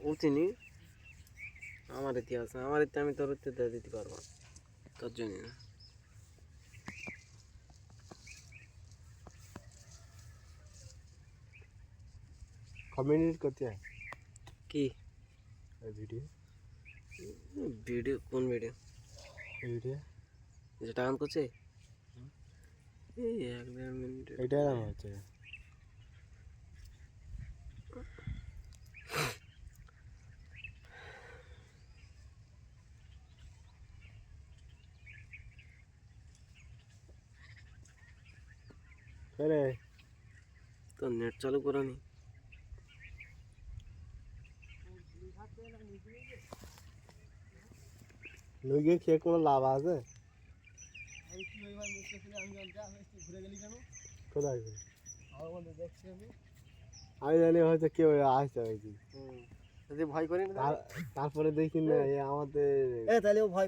উঠিনি আমার ইতিহাস আমার ইতি আমি তোর উত্তর দিতে পারবো না তোর জন্য না कम्युनिकेट करते हैं কি वीडियो ভিডিও কোন ভিডিও वीडियो যেটা অন করছে এই 1-1.5 মিনিট এটা নাম হচ্ছে अरे তো নেট চালু করা নি লুগে খেয়ে কোনো লাভ আছে কোথায় আমি জানি হয়তো কেউ আসতে হয়েছি যদি ভয় করি না তারপরে দেখি না আমাদের তাহলে ও ভয়